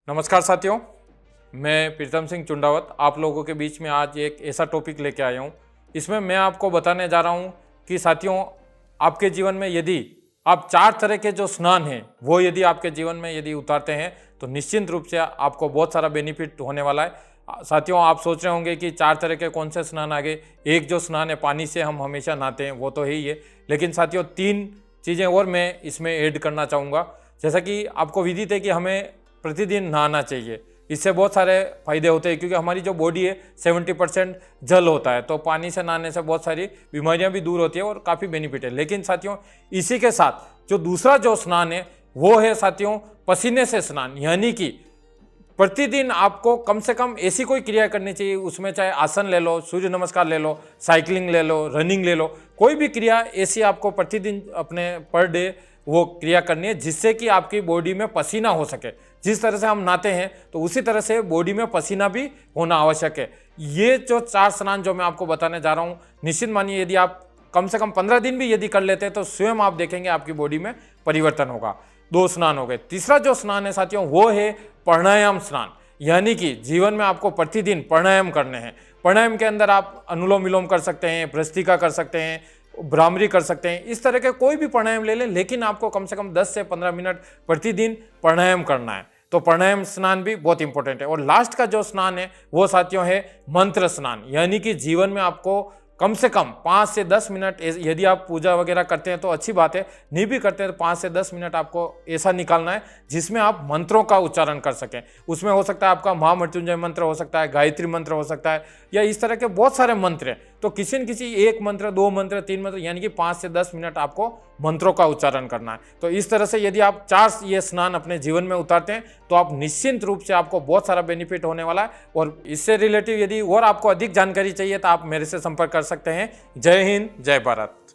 नमस्कार साथियों, मैं प्रीतम सिंह चुंडावत आप लोगों के बीच में आज एक ऐसा टॉपिक लेके आया हूँ। इसमें मैं आपको बताने जा रहा हूँ कि साथियों, आपके जीवन में यदि आप 4 तरह के जो स्नान हैं वो यदि आपके जीवन में यदि उतारते हैं तो निश्चित रूप से आपको बहुत सारा बेनिफिट होने वाला है। साथियों, आप सोच रहे होंगे कि 4 तरह के कौन से स्नान आ गए। एक जो स्नान है पानी से हम हमेशा नहाते हैं वो तो है ही है, लेकिन साथियों 3 चीज़ें और मैं इसमें ऐड करना चाहूँगा। जैसा कि आपको विदित है कि हमें प्रतिदिन नहाना चाहिए। इससे बहुत सारे फायदे होते हैं क्योंकि हमारी जो बॉडी है 70% जल होता है, तो पानी से नहाने से बहुत सारी बीमारियां भी दूर होती है और काफ़ी बेनिफिट है। लेकिन साथियों, इसी के साथ जो दूसरा जो स्नान है वो है साथियों पसीने से स्नान। यानी कि प्रतिदिन आपको कम से कम ऐसी कोई क्रिया करनी चाहिए, उसमें चाहे आसन ले लो, सूर्य नमस्कार ले लो, साइकिलिंग ले लो, रनिंग ले लो, कोई भी क्रिया ऐसी आपको प्रतिदिन अपने पर डे वो क्रिया करनी है जिससे कि आपकी बॉडी में पसीना हो सके। जिस तरह से हम नहाते हैं तो उसी तरह से बॉडी में पसीना भी होना आवश्यक है। ये जो 4 स्नान जो मैं आपको बताने जा रहा हूँ, निश्चित मानिए यदि आप कम से कम 15 दिन भी यदि कर लेते हैं तो स्वयं आप देखेंगे आपकी बॉडी में परिवर्तन होगा। 2 स्नान हो गए। तीसरा जो स्नान है साथियों वो है प्राणायाम स्नान। यानी कि जीवन में आपको प्रतिदिन प्राणायाम करने हैं। प्राणायाम के अंदर आप अनुलोम विलोम कर सकते हैं, भ्रष्टिका कर सकते हैं, भ्रामरी कर सकते हैं। इस तरह के कोई भी प्राणायाम ले लें, लेकिन आपको कम से कम 10 से 15 मिनट प्रतिदिन प्राणायाम करना है। तो प्राणायाम स्नान भी बहुत इंपॉर्टेंट है। और लास्ट का जो स्नान है वो साथियों है मंत्र स्नान। यानी कि जीवन में आपको कम से कम 5 से 10 मिनट, यदि आप पूजा वगैरह करते हैं तो अच्छी बात है, नहीं भी करते हैं तो 5 से 10 मिनट आपको ऐसा निकालना है जिसमें आप मंत्रों का उच्चारण कर सकें। उसमें हो सकता है आपका महामृत्युंजय मंत्र हो सकता है, गायत्री मंत्र हो सकता है, या इस तरह के बहुत सारे मंत्र हैं। तो किसी न किसी 1 मंत्र, 2 मंत्र, 3 मंत्र, यानी कि 5 से 10 मिनट आपको मंत्रों का उच्चारण करना है। तो इस तरह से यदि आप 4 ये स्नान अपने जीवन में उतारते हैं तो आप निश्चिंत रूप से आपको बहुत सारा बेनिफिट होने वाला है। और इससे रिलेटिव यदि और आपको अधिक जानकारी चाहिए तो आप मेरे से संपर्क कर सकते हैं। जय हिंद, जय भारत।